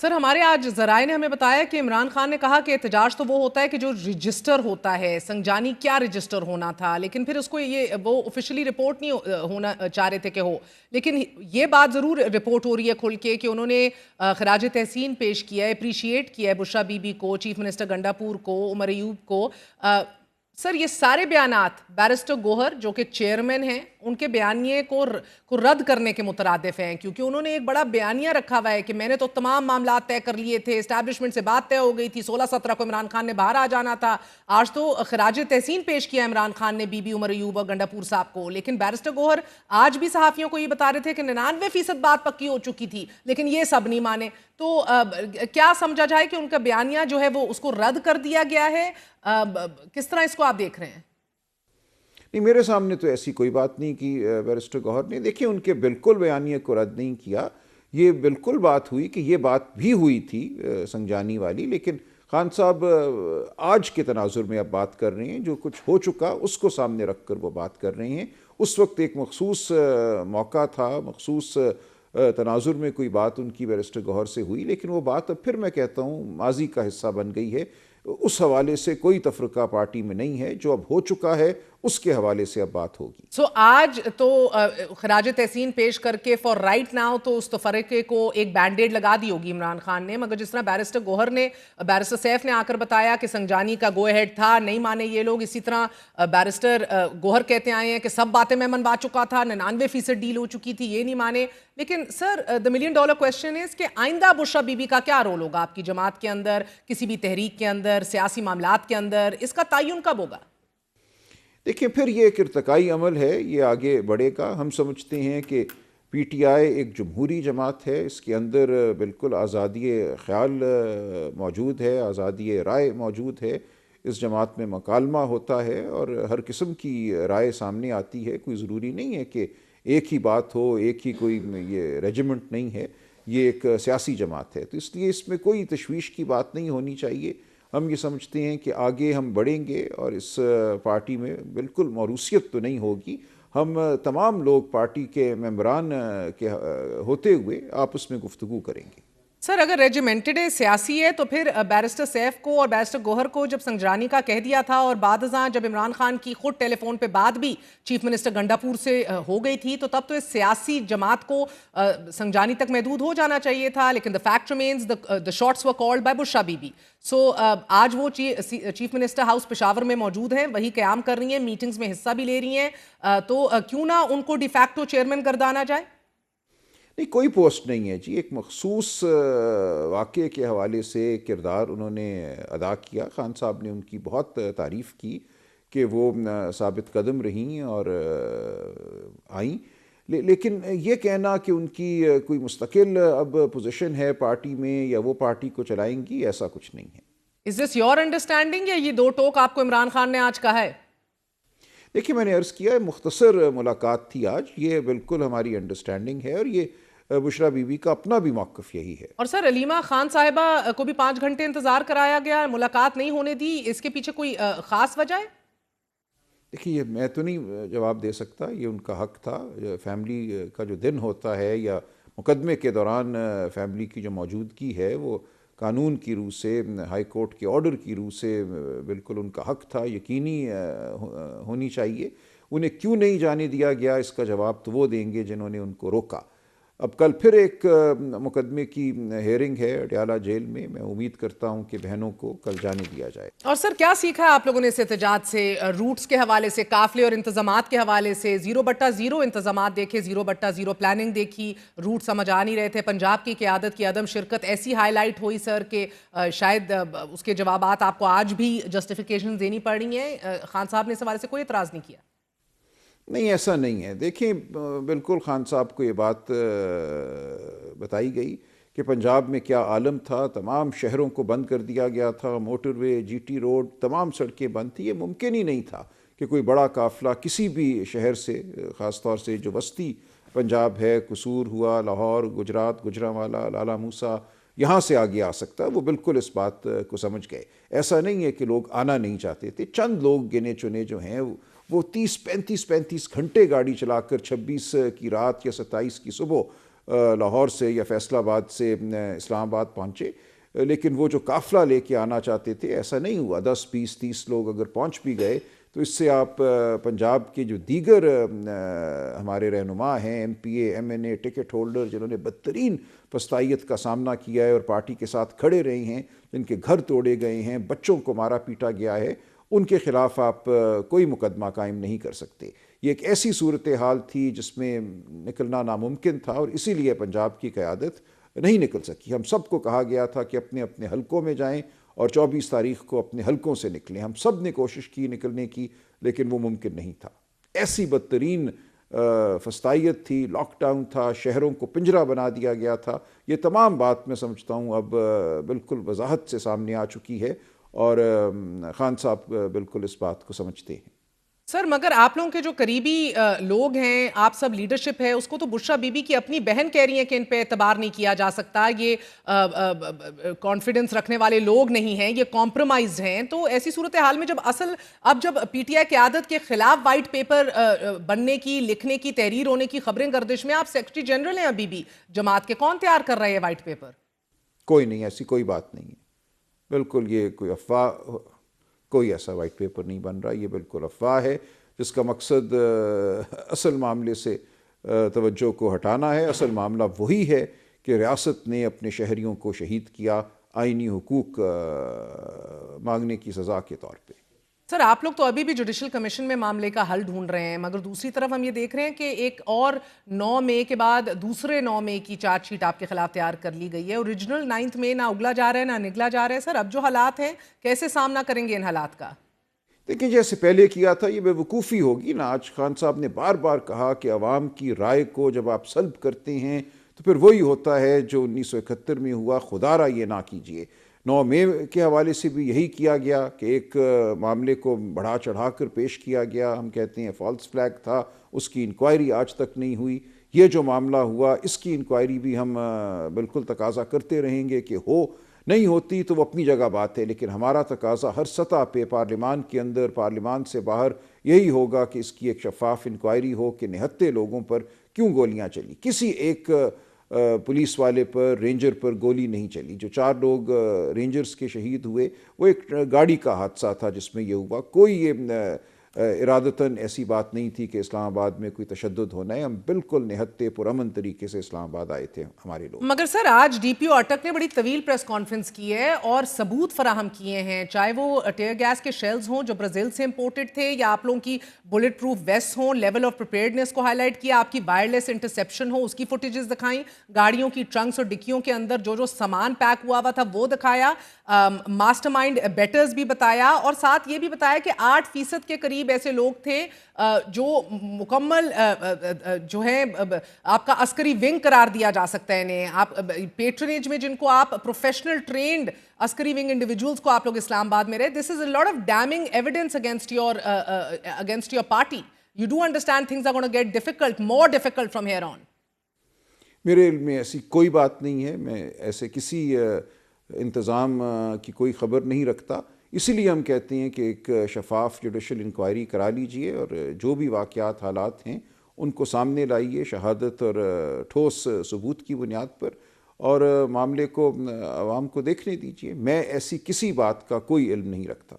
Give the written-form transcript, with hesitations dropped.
سر ہمارے آج ذرائع نے ہمیں بتایا کہ عمران خان نے کہا کہ احتجاج تو وہ ہوتا ہے کہ جو رجسٹر ہوتا ہے، سنجانی کیا رجسٹر ہونا تھا، لیکن پھر اس کو وہ آفیشلی رپورٹ نہیں ہونا چاہ رہے تھے کہ ہو، لیکن یہ بات ضرور رپورٹ ہو رہی ہے کھل کے کہ انہوں نے خراج تحسین پیش کیا ہے، اپریشیٹ کیا ہے بشرا بی بی کو، چیف منسٹر گنڈا پور کو، عمر ایوب کو۔ سر یہ سارے بیانات بیرسٹر گوہر جو کہ چیئرمین ہیں ان کے بیانیے کو رد کرنے کے مترادف ہیں، کیونکہ انہوں نے ایک بڑا بیانیہ رکھا ہوا ہے کہ میں نے تو تمام معاملات طے کر لیے تھے، اسٹیبلشمنٹ سے بات طے ہو گئی تھی، 16/17 کو عمران خان نے باہر آ جانا تھا۔ آج تو خراج تحسین پیش کیا عمران خان نے بی بی عمر ایوب اور گنڈا پور صاحب کو، لیکن بیرسٹر گوہر آج بھی صحافیوں کو یہ بتا رہے تھے کہ 99% بات پکی ہو چکی تھی، لیکن یہ سب نہیں مانے۔ تو کیا سمجھا جائے کہ ان کا بیانیہ جو ہے وہ اس کو رد کر دیا گیا ہے؟ کس طرح اس کو آپ دیکھ رہے ہیں؟ نہیں، میرے سامنے تو ایسی کوئی بات نہیں کی بیرسٹر گوہر نے۔ دیکھیں، ان کے بالکل بیانیے کو رد نہیں کیا، یہ بالکل بات ہوئی کہ یہ بات بھی ہوئی تھی سنجانی والی، لیکن خان صاحب آج کے تناظر میں اب بات کر رہے ہیں، جو کچھ ہو چکا اس کو سامنے رکھ کر وہ بات کر رہے ہیں۔ اس وقت ایک مخصوص موقع تھا، مخصوص تناظر میں کوئی بات ان کی بیرسٹر گوہر سے ہوئی، لیکن وہ بات اب پھر میں کہتا ہوں ماضی کا حصہ بن گئی ہے۔ اس حوالے سے کوئی تفرقہ پارٹی میں نہیں ہے، جو اب ہو چکا ہے اس کے حوالے سے اب بات ہوگی۔ آج تو خراج تحسین پیش کر کے فار رائٹ ناؤ تو اس تفرقے کو ایک بینڈیڈ لگا دی ہوگی عمران خان نے، مگر جس طرح بیرسٹر سیف نے آ کر بتایا کہ سنجانی کا گو ہیڈ تھا، نہیں مانے یہ لوگ، اسی طرح بیرسٹر گوہر کہتے آئے ہیں کہ سب باتیں میں منوا چکا تھا، 99% ڈیل ہو چکی تھی، یہ نہیں مانے۔ لیکن سر the $1 million question is کہ آئندہ بشرا بی بی کا کیا رول ہوگا آپ کی جماعت کے اندر، کسی بھی تحریک کے اندر، سیاسی معاملات کے اندر، اس کا تعین کب ہوگا؟ دیکھیں، پھر یہ ایک ارتقائی عمل ہے، یہ آگے بڑھے گا۔ ہم سمجھتے ہیں کہ پی ٹی آئی ایک جمہوری جماعت ہے، اس کے اندر بالکل آزادی خیال موجود ہے، آزادی رائے موجود ہے، اس جماعت میں مکالمہ ہوتا ہے اور ہر قسم کی رائے سامنے آتی ہے۔ کوئی ضروری نہیں ہے کہ ایک ہی بات ہو، ایک ہی کوئی یہ ریجیمنٹ نہیں ہے، یہ ایک سیاسی جماعت ہے، تو اس لیے اس میں کوئی تشویش کی بات نہیں ہونی چاہیے۔ ہم یہ سمجھتے ہیں کہ آگے ہم بڑھیں گے اور اس پارٹی میں بالکل موروثیت تو نہیں ہوگی، ہم تمام لوگ پارٹی کے ممبران کے ہوتے ہوئے آپس میں گفتگو کریں گے۔ سر اگر ریجیمنٹڈ سیاسی ہے تو پھر بیرسٹر سیف کو اور بیرسٹر گوہر کو جب سنجانی کا کہہ دیا تھا اور بعد ازاں جب عمران خان کی خود ٹیلی فون پہ بات بھی چیف منسٹر گنڈا پور سے ہو گئی تھی، تو تب تو اس سیاسی جماعت کو سنجانی تک محدود ہو جانا چاہیے تھا، لیکن the fact remains the shots were called by Bushra Bibi. آج وہ چیف منسٹر ہاؤس پشاور میں موجود ہیں، وہی قیام کر رہی ہیں، میٹنگز میں حصہ بھی لے رہی ہیں، تو کیوں نہ ان کو ڈی فیکٹو چیئرمین گردانا جائے؟ نہیں، کوئی پوسٹ نہیں ہے جی، ایک مخصوص واقعے کے حوالے سے کردار انہوں نے ادا کیا۔ خان صاحب نے ان کی بہت تعریف کی کہ وہ ثابت قدم رہیں اور آئیں، لیکن یہ کہنا کہ ان کی کوئی مستقل اب پوزیشن ہے پارٹی میں یا وہ پارٹی کو چلائیں گی، ایسا کچھ نہیں ہے۔ Is this your understanding یا یہ دو ٹوک آپ کو عمران خان نے آج کہا ہے؟ دیکھیے، میں نے عرض کیا، مختصر ملاقات تھی آج، یہ بالکل ہماری انڈرسٹینڈنگ ہے اور یہ بشرا بی بی کا اپنا بھی موقف یہی ہے۔ اور سر علیمہ خان صاحبہ کو بھی 5 گھنٹے انتظار کرایا گیا، ملاقات نہیں ہونے دی، اس کے پیچھے کوئی خاص وجہ ہے؟ دیکھیے، میں تو نہیں جواب دے سکتا، یہ ان کا حق تھا۔ فیملی کا جو دن ہوتا ہے یا مقدمے کے دوران فیملی کی جو موجودگی ہے، وہ قانون کی روح سے، ہائی کورٹ کے آرڈر کی روح سے بالکل ان کا حق تھا، یقینی ہونی چاہیے۔ انہیں کیوں نہیں جانے دیا گیا، اس کا جواب تو وہ دیں گے جنہوں نے ان کو روکا۔ اب کل پھر ایک مقدمے کی ہیئرنگ ہے اڈیالہ جیل میں، میں امید کرتا ہوں کہ بہنوں کو کل جانے دیا جائے۔ اور سر کیا سیکھا ہے آپ لوگوں نے اس احتجاج سے، روٹس کے حوالے سے، قافلے اور انتظامات کے حوالے سے؟ 0/0 انتظامات دیکھے، 0/0 پلاننگ دیکھی، روٹ سمجھ آ نہیں رہے تھے، پنجاب کی قیادت کی عدم شرکت ایسی ہائی لائٹ ہوئی سر کہ شاید اس کے جوابات آپ کو آج بھی جسٹیفیکیشن دینی پڑ رہی ہیں۔ خان صاحب نے اس حوالے سے کوئی اعتراض نہیں کیا؟ نہیں، ایسا نہیں ہے۔ دیکھیں، بالکل خان صاحب کو یہ بات بتائی گئی کہ پنجاب میں کیا عالم تھا، تمام شہروں کو بند کر دیا گیا تھا، موٹر وے، جی ٹی روڈ، تمام سڑکیں بند تھیں۔ یہ ممکن ہی نہیں تھا کہ کوئی بڑا قافلہ کسی بھی شہر سے، خاص طور سے جو وسطی پنجاب ہے، قصور ہوا، لاہور، گجرات، گجرانوالہ، لالا موسیٰ، یہاں سے آگے آ سکتا۔ وہ بالکل اس بات کو سمجھ گئے۔ ایسا نہیں ہے کہ لوگ آنا نہیں چاہتے تھے، چند لوگ گنے چنے جو ہیں وہ 30-35 گھنٹے گاڑی چلا کر 26 کی رات یا 27 کی صبح لاہور سے یا فیصل آباد سے اسلام آباد پہنچے، لیکن وہ جو قافلہ لے کے آنا چاہتے تھے ایسا نہیں ہوا۔ 10 20 30 لوگ اگر پہنچ بھی گئے تو اس سے آپ پنجاب کے جو دیگر ہمارے رہنما ہیں، ایم پی اے، ایم این اے، ٹکٹ ہولڈر، جنہوں نے بدترین فسطائیت کا سامنا کیا ہے اور پارٹی کے ساتھ کھڑے رہے ہیں، جن کے گھر توڑے گئے ہیں، بچوں کو مارا پیٹا گیا ہے، ان کے خلاف آپ کوئی مقدمہ قائم نہیں کر سکتے۔ یہ ایک ایسی صورتحال تھی جس میں نکلنا ناممکن تھا، اور اسی لیے پنجاب کی قیادت نہیں نکل سکی۔ ہم سب کو کہا گیا تھا کہ اپنے اپنے حلقوں میں جائیں اور 24 تاریخ کو اپنے حلقوں سے نکلیں۔ ہم سب نے کوشش کی نکلنے کی، لیکن وہ ممکن نہیں تھا۔ ایسی بدترین فسطائیت تھی، لاک ڈاؤن تھا، شہروں کو پنجرہ بنا دیا گیا تھا۔ یہ تمام بات میں سمجھتا ہوں اب بالکل وضاحت سے سامنے آ چکی ہے، اور خان صاحب بالکل اس بات کو سمجھتے ہیں۔ سر مگر آپ لوگوں کے جو قریبی لوگ ہیں، آپ سب لیڈرشپ ہے، اس کو تو بشرا بی بی کی اپنی بہن کہہ رہی ہیں کہ ان پہ اعتبار نہیں کیا جا سکتا، یہ کانفیڈنس رکھنے والے لوگ نہیں ہیں، یہ کمپرومائزڈ ہیں۔ تو ایسی صورتحال میں جب پی ٹی آئی قیادت کے خلاف وائٹ پیپر بننے کی، لکھنے کی، تحریر ہونے کی خبریں گردش میں، آپ سیکرٹری جنرل ہیں ابھی بھی جماعت کے، کون تیار کر رہے ہیں وائٹ پیپر؟ کوئی نہیں، ایسی کوئی بات نہیں ہے، بالکل یہ کوئی افواہ، کوئی ایسا وائٹ پیپر نہیں بن رہا، یہ بالکل افواہ ہے جس کا مقصد اصل معاملے سے توجہ کو ہٹانا ہے۔ اصل معاملہ وہی ہے کہ ریاست نے اپنے شہریوں کو شہید کیا آئینی حقوق مانگنے کی سزا کے طور پہ۔ سر آپ لوگ تو ابھی بھی جوڈیشل کمیشن میں معاملے کا حل ڈھونڈ رہے ہیں، مگر دوسری طرف ہم یہ دیکھ رہے ہیں کہ ایک اور 9 مئی کے بعد دوسرے 9 مئی کی چارج شیٹ آپ کے خلاف تیار کر لی گئی ہے۔ اوریجنل 9 مئی نہ اگلا جا رہا ہے نہ نگلا جا رہا ہے۔ سر اب جو حالات ہیں، کیسے سامنا کریں گے ان حالات کا؟ دیکھیں، جیسے پہلے کیا تھا یہ بے وقوفی ہوگی نا۔ آج خان صاحب نے بار بار کہا کہ عوام کی رائے کو جب آپ سلب کرتے ہیں تو پھر وہی ہوتا ہے جو 1971 میں ہوا، خدا را یہ نہ کیجیے۔ 9 مئی کے حوالے سے بھی یہی کیا گیا کہ ایک معاملے کو بڑھا چڑھا کر پیش کیا گیا، ہم کہتے ہیں فالس فلیگ تھا، اس کی انکوائری آج تک نہیں ہوئی۔ یہ جو معاملہ ہوا اس کی انکوائری بھی ہم بالکل تقاضا کرتے رہیں گے کہ ہو، نہیں ہوتی تو وہ اپنی جگہ بات ہے، لیکن ہمارا تقاضا ہر سطح پہ، پارلیمان کے اندر، پارلیمان سے باہر، یہی ہوگا کہ اس کی ایک شفاف انکوائری ہو کہ نہتے لوگوں پر کیوں گولیاں چلی۔ کسی ایک پولیس والے پر، رینجر پر گولی نہیں چلی۔ جو 4 لوگ رینجرز کے شہید ہوئے وہ ایک گاڑی کا حادثہ تھا جس میں یہ ہوا، کوئی یہ ارادتاً ایسی بات نہیں تھی کہ اسلام آباد میں کوئی تشدد ہونا ہے۔ ہم بالکل نہتے پرامن طریقے سے اسلام آباد آئے تھے ہمارے لوگ۔ مگر سر آج ڈی پی او اٹک نے بڑی طویل پریس کانفرنس کی ہے اور ثبوت فراہم کیے ہیں، چاہے وہ ٹیئر گیس کے شیلز ہوں جو برازیل سے امپورٹڈ تھے، یا آپ لوگوں کی بلٹ پروف ویسٹ ہوں، لیول آف پریپیئرڈنس کو ہائی لائٹ کیا، آپ کی وائرلیس انٹرسیپشن ہو اس کی فوٹیجز دکھائیں، گاڑیوں کی ٹرنکس اور ڈکیوں کے اندر جو سامان پیک ہوا تھا وہ دکھایا، ماسٹر مائنڈ بیٹرز بھی بتایا، اور ساتھ یہ بھی بتایا کہ 8% کے قریب ایسے لوگ تھے جو مکمل جو ہے آپ کا عسکری ونگ قرار دیا جا سکتا ہے انہیں، آپ پیٹرنیج میں جن کو آپ پروفیشنل ٹرینڈ عسکری ونگ انڈیویجولز کو آپ لوگ اسلام آباد میں رہے۔ This is a lot of damning evidence against your party. You do understand things are gonna get difficult, more difficult from here on. میرے علم میں ایسی کوئی بات نہیں ہے، میں ایسے کسی انتظام کی کوئی خبر نہیں رکھتا، اسی لیے ہم کہتے ہیں کہ ایک شفاف جوڈیشل انکوائری کرا لیجئے اور جو بھی واقعات، حالات ہیں ان کو سامنے لائیے شہادت اور ٹھوس ثبوت کی بنیاد پر، اور معاملے کو عوام کو دیکھنے دیجئے۔ میں ایسی کسی بات کا کوئی علم نہیں رکھتا۔